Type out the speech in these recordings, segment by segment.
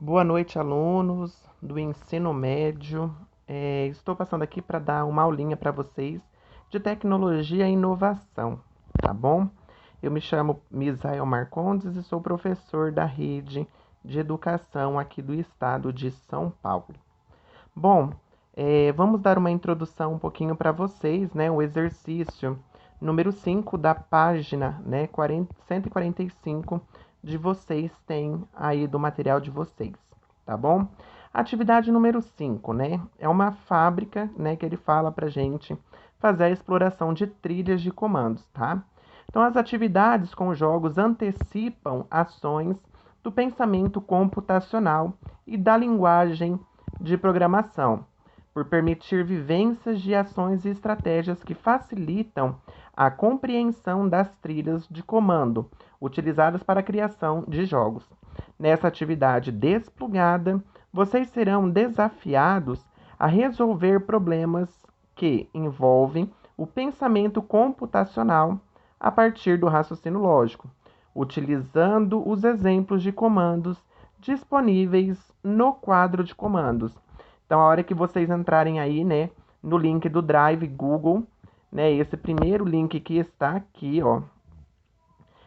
Boa noite, alunos do ensino médio. Estou passando aqui para dar uma aulinha para vocês de tecnologia e inovação, tá bom? Eu me chamo Misael Marcondes e sou professor da rede de educação aqui do estado de São Paulo. Bom, vamos dar uma introdução um pouquinho para vocês, né? O exercício número 5 da página, né, 145 de vocês tem aí do material de vocês, tá bom? Atividade número 5, né? É uma fábrica, né, que ele fala pra gente fazer a exploração de trilhas de comandos, tá? Então, as atividades com jogos antecipam ações do pensamento computacional e da linguagem de programação, por permitir vivências de ações e estratégias que facilitam a compreensão das trilhas de comando utilizadas para a criação de jogos. Nessa atividade desplugada, vocês serão desafiados a resolver problemas que envolvem o pensamento computacional a partir do raciocínio lógico, utilizando os exemplos de comandos disponíveis no quadro de comandos. Então, a hora que vocês entrarem aí, né, no link do Drive Google, né, esse primeiro link que está aqui, ó,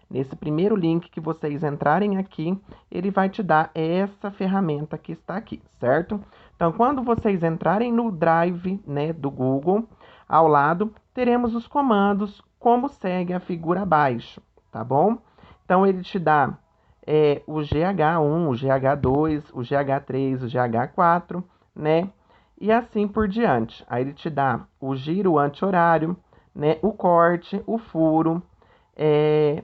nesse primeiro link que vocês entrarem aqui, ele vai te dar essa ferramenta que está aqui, certo? Então, quando vocês entrarem no Drive, né, do Google, ao lado, teremos os comandos como segue a figura abaixo, tá bom? Então, ele te dá o GH1, o GH2, o GH3, o GH4, né? E assim por diante. Aí ele te dá o giro anti-horário, né? O corte, o furo,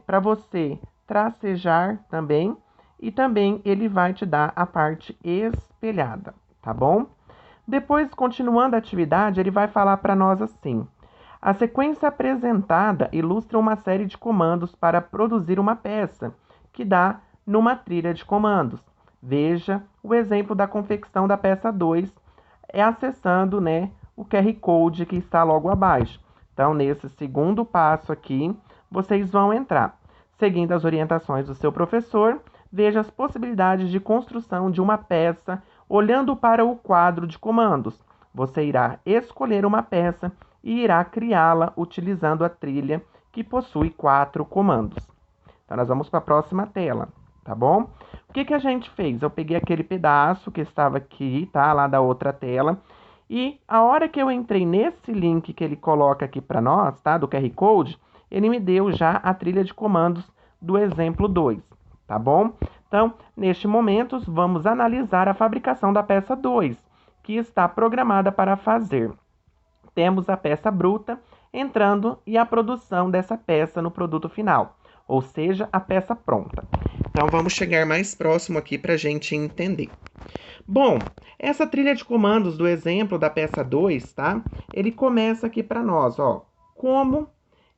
para você tracejar também. E também ele vai te dar a parte espelhada, tá bom? Depois, continuando a atividade, ele vai falar para nós assim: a sequência apresentada ilustra uma série de comandos para produzir uma peça, que dá numa trilha de comandos. Veja o exemplo da confecção da peça 2, acessando, né, o QR Code que está logo abaixo. Então, nesse segundo passo aqui, vocês vão entrar. Seguindo as orientações do seu professor, veja as possibilidades de construção de uma peça olhando para o quadro de comandos. Você irá escolher uma peça e irá criá-la utilizando a trilha que possui 4 comandos. Então, nós vamos para a próxima tela, tá bom? O que a gente fez? Eu peguei aquele pedaço que estava aqui, tá? Lá da outra tela. E a hora que eu entrei nesse link que ele coloca aqui para nós, tá? Do QR Code, ele me deu já a trilha de comandos do exemplo 2, tá bom? Então, neste momento, vamos analisar a fabricação da peça 2, que está programada para fazer. Temos a peça bruta entrando e a produção dessa peça no produto final, ou seja, a peça pronta. Então, vamos chegar mais próximo aqui para a gente entender. Bom, essa trilha de comandos do exemplo da peça 2, tá? Ele começa aqui para nós, ó, como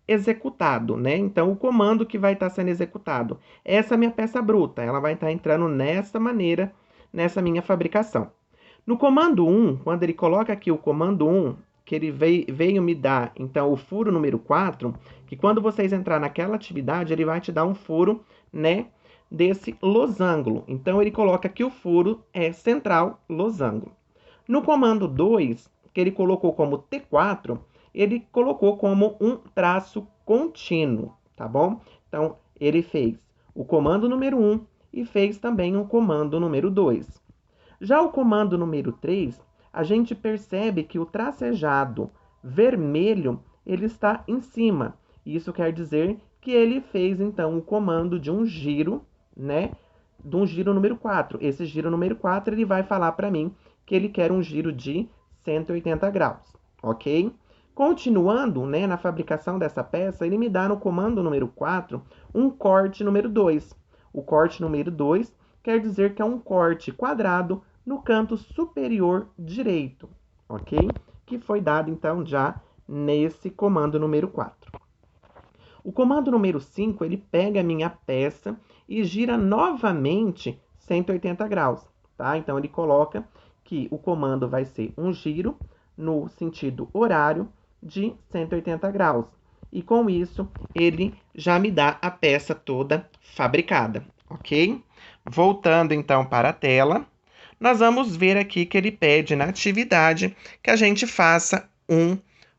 executado, né? Então, o comando que vai estar sendo executado. Essa é a minha peça bruta, ela vai estar entrando nessa maneira, nessa minha fabricação. No comando 1, quando ele coloca aqui o comando 1, que ele veio me dar, então, o furo número 4, que quando vocês entrar naquela atividade, ele vai te dar um furo, né, desse losango. Então, ele coloca que o furo é central losango. No comando 2, que ele colocou como T4, ele colocou como um traço contínuo, tá bom? Então, ele fez o comando número 1 e fez também o comando número 2. Já o comando número 3, a gente percebe que o tracejado vermelho ele está em cima. Isso quer dizer que ele fez, então, o comando de um giro, né? De um giro número 4. Esse giro número 4, ele vai falar para mim que ele quer um giro de 180 graus, ok? Continuando, né, na fabricação dessa peça, ele me dá no comando número 4 um corte número 2. O corte número 2 quer dizer que é um corte quadrado no canto superior direito, ok? Que foi dado, então, já nesse comando número 4. O comando número 5, ele pega a minha peça e gira novamente 180 graus, tá? Então, ele coloca que o comando vai ser um giro no sentido horário de 180 graus. E com isso, ele já me dá a peça toda fabricada, ok? Voltando então para a tela, nós vamos ver aqui que ele pede na atividade que a gente faça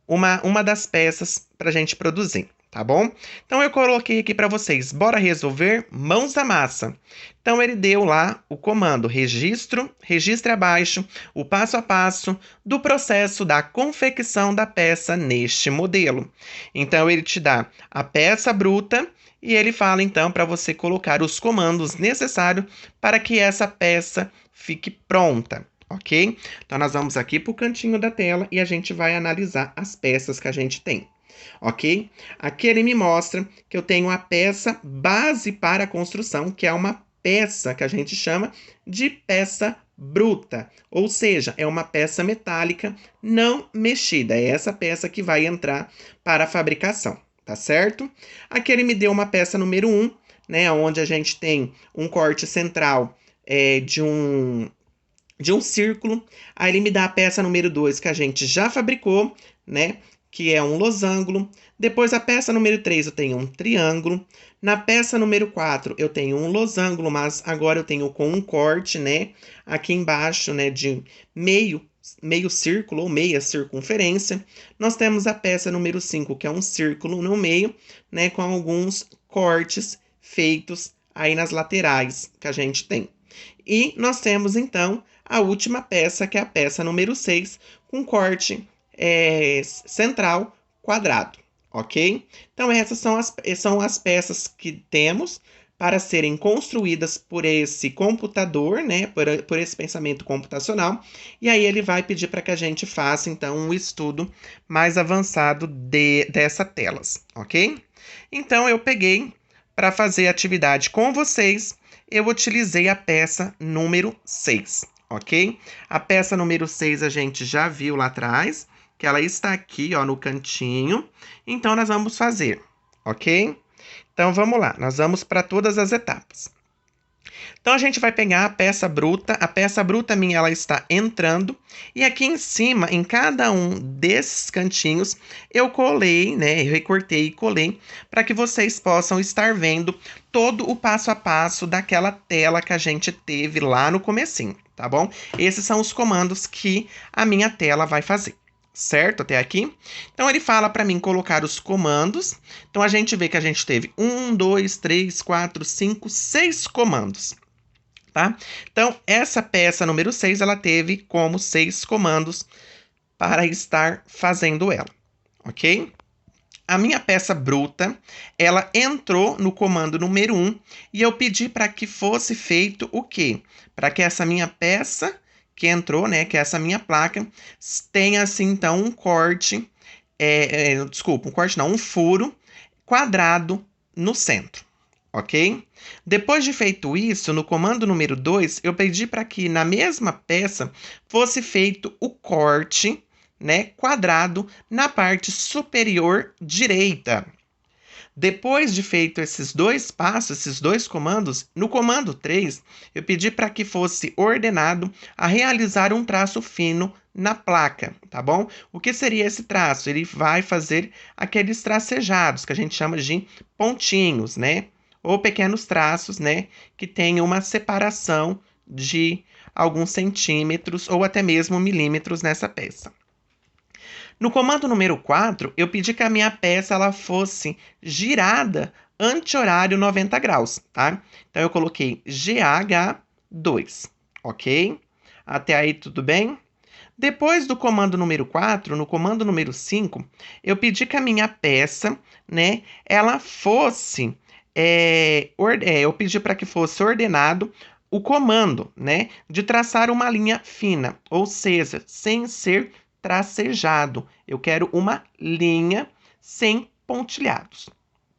uma das peças para a gente produzir, tá bom? Então eu coloquei aqui para vocês, bora resolver mãos da massa. Então ele deu lá o comando registre abaixo o passo a passo do processo da confecção da peça neste modelo. Então ele te dá a peça bruta e ele fala então para você colocar os comandos necessários para que essa peça fique pronta, ok? Então nós vamos aqui para o cantinho da tela e a gente vai analisar as peças que a gente tem, ok? Aqui ele me mostra que eu tenho a peça base para a construção, que é uma peça que a gente chama de peça bruta, ou seja, é uma peça metálica não mexida, é essa peça que vai entrar para a fabricação, tá certo? Aqui ele me deu uma peça número 1, né, onde a gente tem um corte central de um círculo. Aí ele me dá a peça número 2 que a gente já fabricou, né? Que é um losango. Depois a peça número 3 eu tenho um triângulo. Na peça número 4 eu tenho um losango, mas agora eu tenho com um corte, né? Aqui embaixo, né? De meio círculo ou meia circunferência. Nós temos a peça número 5, que é um círculo no meio, né? Com alguns cortes feitos aí nas laterais que a gente tem. E nós temos, então, a última peça, que é a peça número 6, com corte central quadrado, ok? Então, essas são as peças que temos para serem construídas por esse computador, né? Por esse pensamento computacional. E aí ele vai pedir para que a gente faça, então, um estudo mais avançado dessas telas, ok? Então, eu peguei para fazer a atividade com vocês, eu utilizei a peça número 6, ok? A peça número 6 a gente já viu lá atrás, que ela está aqui, ó, no cantinho. Então, nós vamos fazer, ok? Então, vamos lá. Nós vamos para todas as etapas. Então, a gente vai pegar a peça bruta minha, ela está entrando, e aqui em cima, em cada um desses cantinhos, eu colei, né, eu recortei e colei, para que vocês possam estar vendo todo o passo a passo daquela tela que a gente teve lá no comecinho, tá bom? Esses são os comandos que a minha tela vai fazer. Certo? Até aqui. Então, ele fala para mim colocar os comandos. Então, a gente vê que a gente teve 1, 2, 3, 4, 5, 6 comandos. Tá? Então, essa peça número 6, ela teve como 6 comandos para estar fazendo ela, ok? A minha peça bruta, ela entrou no comando número 1 e eu pedi para que fosse feito o quê? Para que essa minha peça que entrou, né, que é essa minha placa, tenha assim, então, um corte, desculpa, um corte não, um furo quadrado no centro. Ok? Depois de feito isso, no comando número 2, eu pedi para que na mesma peça fosse feito o corte, né, quadrado na parte superior direita. Depois de feito esses dois passos, esses dois comandos, no comando 3, eu pedi para que fosse ordenado a realizar um traço fino na placa, tá bom? O que seria esse traço? Ele vai fazer aqueles tracejados, que a gente chama de pontinhos, né? Ou pequenos traços, né? Que tem uma separação de alguns centímetros ou até mesmo milímetros nessa peça. No comando número 4, eu pedi que a minha peça ela fosse girada anti-horário 90 graus, tá? Então, eu coloquei GH2, ok? Até aí, tudo bem? Depois do comando número 4, no comando número 5, eu pedi que a minha peça, né, ela fosse... eu pedi para que fosse ordenado o comando, né, de traçar uma linha fina, ou seja, sem ser tracejado. Eu quero uma linha sem pontilhados,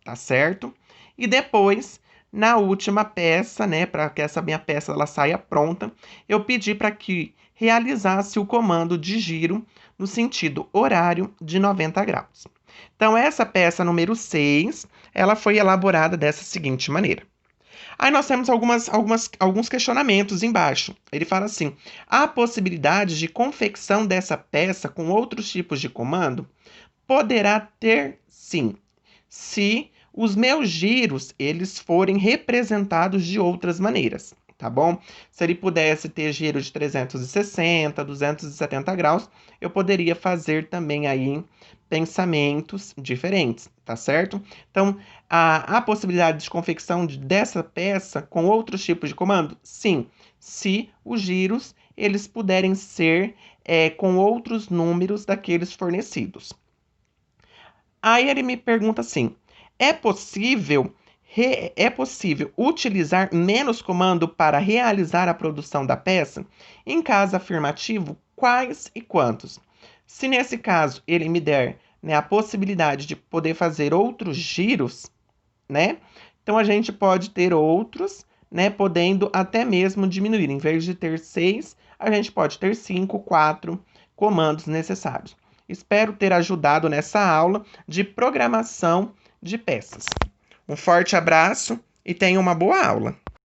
tá certo? E depois, na última peça, né, para que essa minha peça ela saia pronta, eu pedi para que realizasse o comando de giro no sentido horário de 90 graus. Então, essa peça número 6, ela foi elaborada dessa seguinte maneira. Aí nós temos alguns questionamentos embaixo. Ele fala assim: há possibilidade de confecção dessa peça com outros tipos de comando? Poderá ter sim, se os meus giros, eles forem representados de outras maneiras, tá bom? Se ele pudesse ter giro de 360, 270 graus, eu poderia fazer também aí pensamentos diferentes, tá certo? Então, há possibilidade de confecção dessa peça com outros tipos de comando? Sim, se os giros eles puderem ser com outros números daqueles fornecidos. Aí ele me pergunta assim: é possível utilizar menos comando para realizar a produção da peça? Em caso afirmativo, quais e quantos? Se nesse caso ele me der, né, a possibilidade de poder fazer outros giros, né? Então a gente pode ter outros, né, podendo até mesmo diminuir. Em vez de ter 6, a gente pode ter 5, 4 comandos necessários. Espero ter ajudado nessa aula de programação de peças. Um forte abraço e tenha uma boa aula.